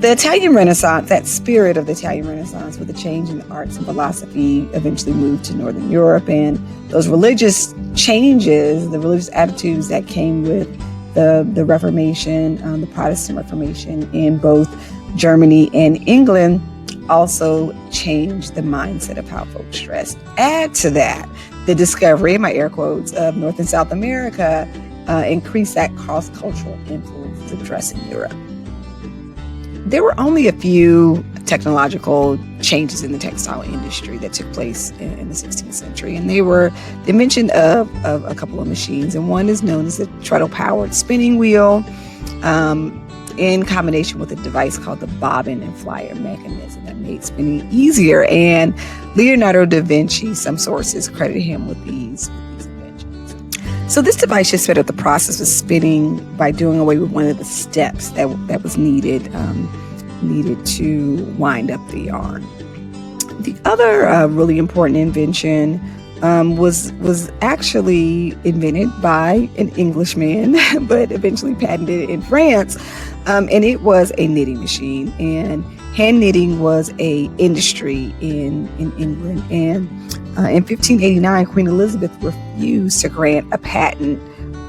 the Italian Renaissance, that spirit of the Italian Renaissance with the change in arts and philosophy, eventually moved to Northern Europe. And those religious changes, the religious attitudes that came with the Reformation, the Protestant Reformation in both Germany and England, also changed the mindset of how folks dressed. Add to that the discovery, in my air quotes, of North and South America increased that cross-cultural influence of dress in Europe. There were only a few technological changes in the textile industry that took place in the 16th century, and they were the invention of a couple of machines, and one is known as the treadle-powered spinning wheel, in combination with a device called the bobbin and flyer mechanism that made spinning easier. And Leonardo da Vinci, some sources credit him with these inventions. So this device just sped up the process of spinning by doing away with one of the steps that was needed to wind up the yarn. The other really important invention was actually invented by an Englishman, but eventually patented in France. And it was a knitting machine. And hand knitting was a industry in England. And in 1589, Queen Elizabeth refused to grant a patent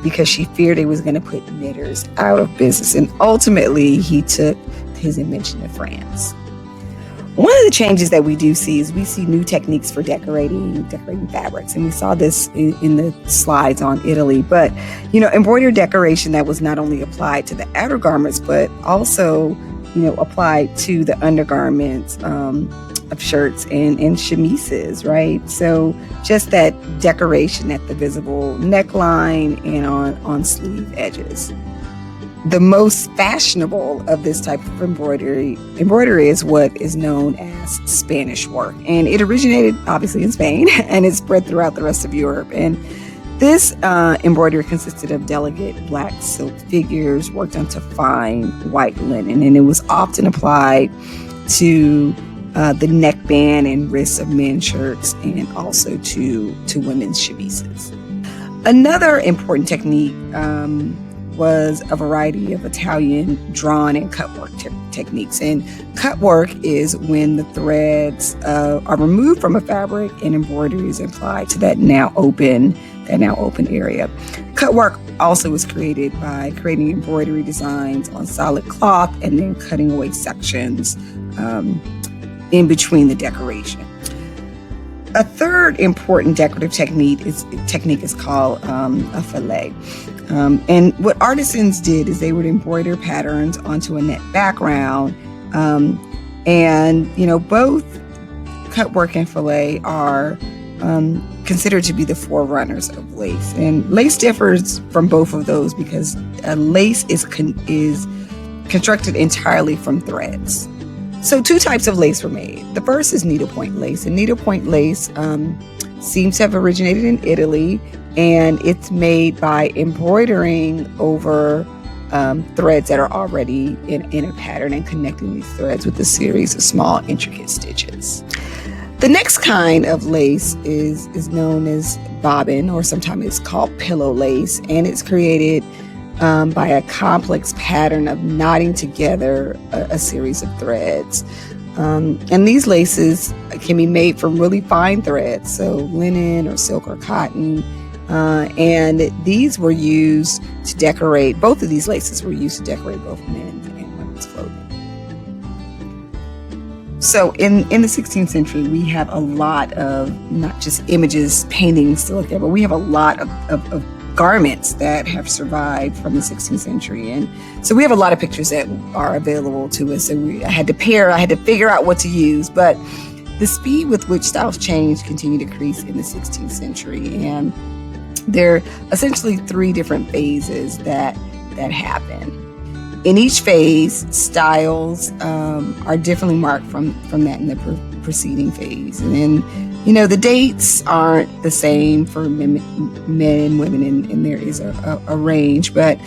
because she feared it was going to put knitters out of business. And ultimately, he took his invention to France. One of the changes that we do see is we see new techniques for decorating fabrics. And we saw this in the slides on Italy. But, embroidered decoration that was not only applied to the outer garments, but also, applied to the undergarments of shirts and chemises, right? So just that decoration at the visible neckline and on sleeve edges. The most fashionable of this type of embroidery is what is known as Spanish work. And it originated obviously in Spain and it spread throughout the rest of Europe. And this embroidery consisted of delicate black silk figures worked onto fine white linen. And it was often applied to the neckband and wrists of men's shirts and also to women's chemises. Another important technique was a variety of Italian drawn and cut work techniques. And cut work is when the threads are removed from a fabric and embroidery is applied to that now open area. Cut work also was created by creating embroidery designs on solid cloth and then cutting away sections in between the decoration. A third important decorative technique is called a fillet. And what artisans did is they would embroider patterns onto a net background. And both cut work and fillet are considered to be the forerunners of lace. And lace differs from both of those because lace is constructed entirely from threads. So two types of lace were made. The first is needlepoint lace. And needlepoint lace seems to have originated in Italy, and it's made by embroidering over threads that are already in a pattern and connecting these threads with a series of small intricate stitches. The next kind of lace is known as bobbin, or sometimes it's called pillow lace, and it's created by a complex pattern of knotting together a series of threads. And these laces can be made from really fine threads, so linen or silk or cotton. And these were used to decorate, both of these laces were used to decorate both men's and women's clothing. So in the 16th century, we have a lot of not just images, paintings to look at, but we have a lot of garments that have survived from the 16th century. And so we have a lot of pictures that are available to us. So I had to figure out what to use. But the speed with which styles changed continued to increase in the 16th century. And there are essentially three different phases that happen. In each phase, styles are differently marked from that in the preceding phase. And then, the dates aren't the same for men and women, and there is a range. But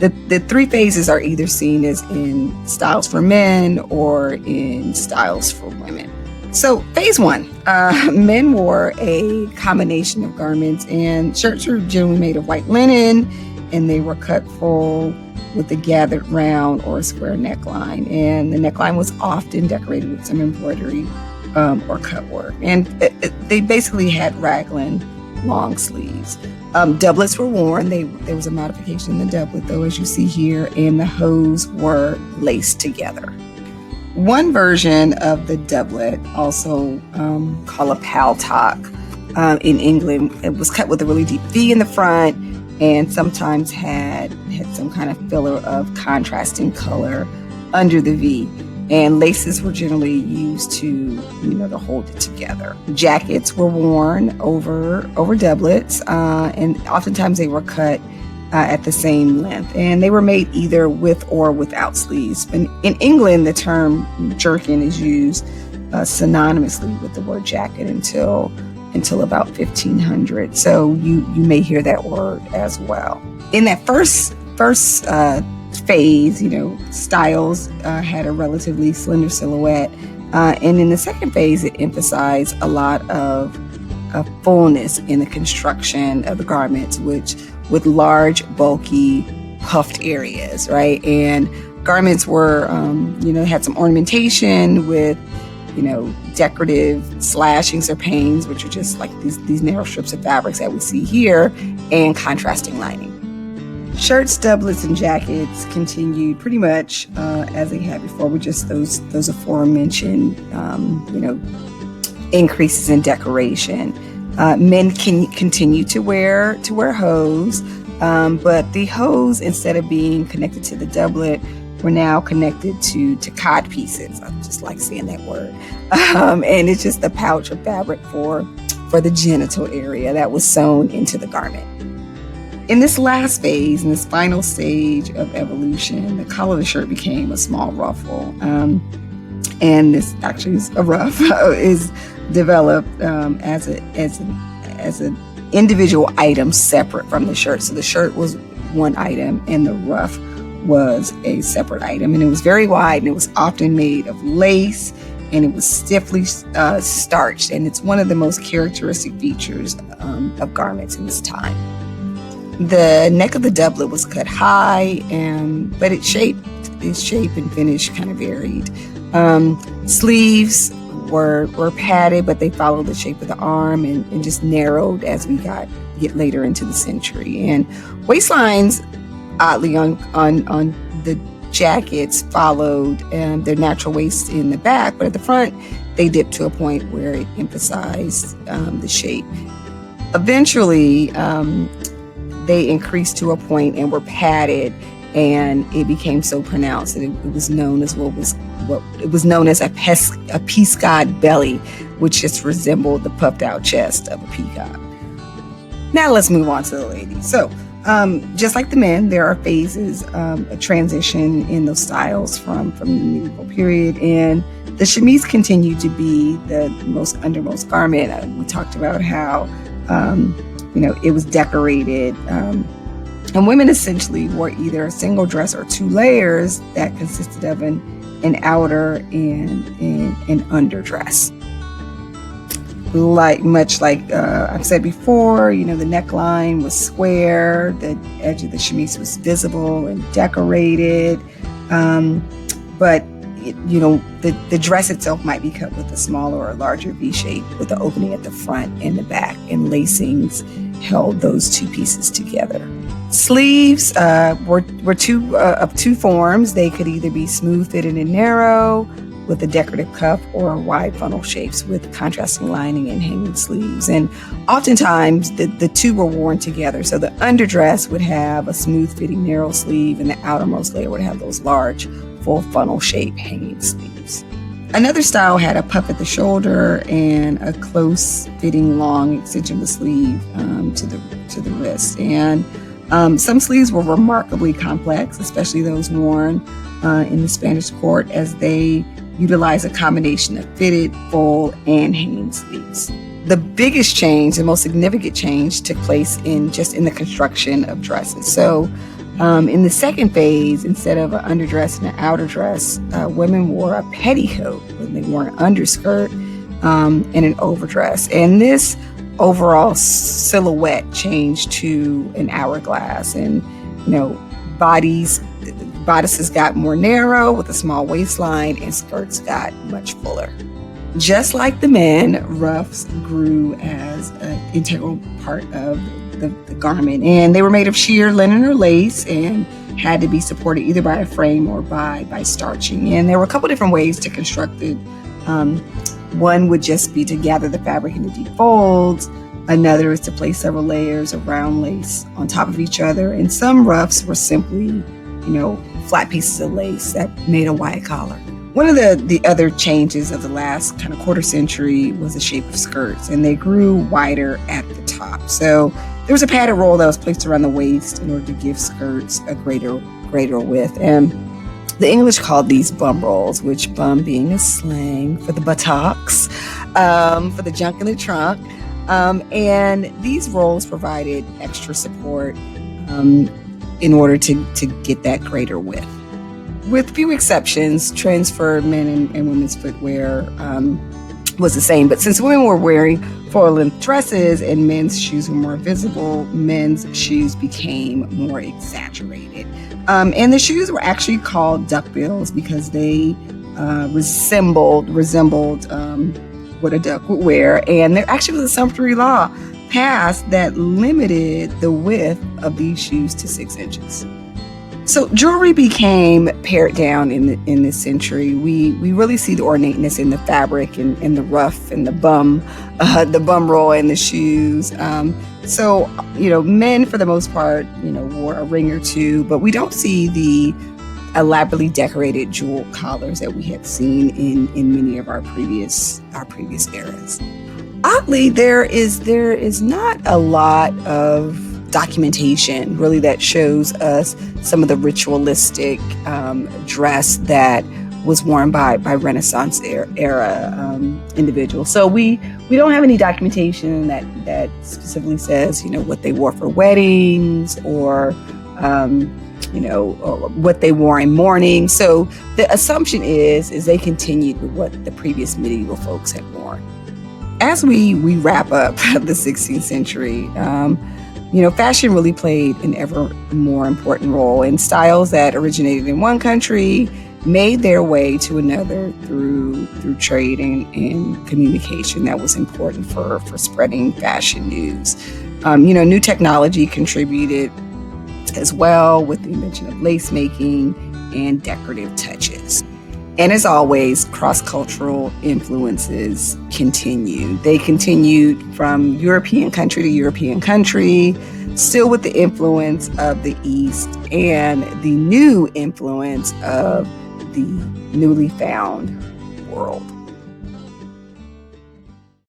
the three phases are either seen as in styles for men or in styles for women. So phase one, men wore a combination of garments, and shirts were generally made of white linen, and they were cut full with a gathered round or a square neckline. And the neckline was often decorated with some embroidery or cut work. And they basically had raglan long sleeves. Doublets were worn. There was a modification in the doublet, though, as you see here, and the hose were laced together. One version of the doublet, also called a paltock in England, it was cut with a really deep V in the front and sometimes had some kind of filler of contrasting color under the V. And laces were generally used to hold it together. Jackets were worn over doublets, and oftentimes they were cut at the same length. And they were made either with or without sleeves. And in England, the term jerkin is used synonymously with the word jacket until about 1500. So you may hear that word as well. In that first phase, styles had a relatively slender silhouette, and in the second phase, it emphasized a lot of fullness in the construction of the garments, with large, bulky, puffed areas, right? And garments were, had some ornamentation with, decorative slashings or panes, which are just like these narrow strips of fabrics that we see here, and contrasting lining. Shirts, doublets, and jackets continued pretty much as they had before, with just those aforementioned, increases in decoration. Men can continue to wear hose, but the hose, instead of being connected to the doublet, were now connected to cod pieces. I just like saying that word, and it's just a pouch of fabric for the genital area that was sewn into the garment. In this last phase, in this final stage of evolution, the collar of the shirt became a small ruffle. And this actually is a ruff, is developed as an individual item separate from the shirt. So the shirt was one item and the ruff was a separate item. And it was very wide, and it was often made of lace, and it was stiffly starched. And it's one of the most characteristic features of garments in this time. The neck of the doublet was cut high, but its shape and finish kind of varied. Sleeves were padded, but they followed the shape of the arm and just narrowed as we get later into the century. And waistlines, oddly, on the jackets followed their natural waist in the back, but at the front they dipped to a point where it emphasized the shape. Eventually, they increased to a point and were padded, and it became so pronounced that it was known as a peacock belly, which just resembled the puffed out chest of a peacock. Now let's move on to the ladies. So just like the men, there are phases, a transition in those styles from the medieval period, and the chemise continued to be the undermost garment. We talked about how it was decorated, and women essentially wore either a single dress or two layers that consisted of an outer and an underdress. Much like I've said before, the neckline was square, the edge of the chemise was visible and decorated, but the dress itself might be cut with a smaller or larger V shape with the opening at the front and the back, and lacings held those two pieces together. Sleeves were two forms. They could either be smooth fitted and narrow with a decorative cuff, or wide funnel shapes with contrasting lining and hanging sleeves. And oftentimes the two were worn together. So the underdress would have a smooth fitting narrow sleeve, and the outermost layer would have those large full funnel shape hanging sleeves. Another style had a puff at the shoulder and a close fitting long extension of the sleeve to the wrist. And some sleeves were remarkably complex, especially those worn in the Spanish court, as they utilized a combination of fitted, full, and hanging sleeves. The biggest change, the most significant change, took place in the construction of dresses. So in the second phase, instead of an underdress and an outer dress, women wore a petticoat, and they wore an underskirt and an overdress. And this overall silhouette changed to an hourglass, and Bodices got more narrow with a small waistline, and skirts got much fuller. Just like the men, ruffs grew as an integral part of the garment, and they were made of sheer linen or lace and had to be supported either by a frame or by starching. And there were a couple different ways to construct it. One would just be to gather the fabric into deep folds. Another is to place several layers of round lace on top of each other. And some ruffs were simply, flat pieces of lace that made a wide collar. One of the other changes of the last kind of quarter century was the shape of skirts, and they grew wider at the top. So there was a padded roll that was placed around the waist in order to give skirts a greater width. And the English called these bum rolls, which bum being a slang for the buttocks, for the junk in the trunk. And these rolls provided extra support in order to get that greater width. With few exceptions, trends for men and women's footwear was the same. But since women were wearing full-length dresses and men's shoes were more visible, men's shoes became more exaggerated. And the shoes were actually called duckbills because they resembled what a duck would wear. And there actually was a sumptuary law passed that limited the width of these shoes to 6 inches. So jewelry became pared down in this century. We really see the ornateness in the fabric and the ruff and the bum roll and the shoes. So men for the most part, wore a ring or two, but we don't see the elaborately decorated jewel collars that we had seen in many of our previous eras. Oddly, there is not a lot of documentation really that shows us some of the ritualistic dress that was worn by Renaissance era individuals. So we don't have any documentation that specifically says what they wore for weddings or or what they wore in mourning. So the assumption is they continued with what the previous medieval folks had worn. As we wrap up the 16th century, fashion really played an ever more important role, and styles that originated in one country made their way to another through trade and communication that was important for spreading fashion news. New technology contributed as well with the invention of lace making and decorative touches. And as always, cross-cultural influences continued. They continued from European country to European country, still with the influence of the East and the new influence of the newly found world.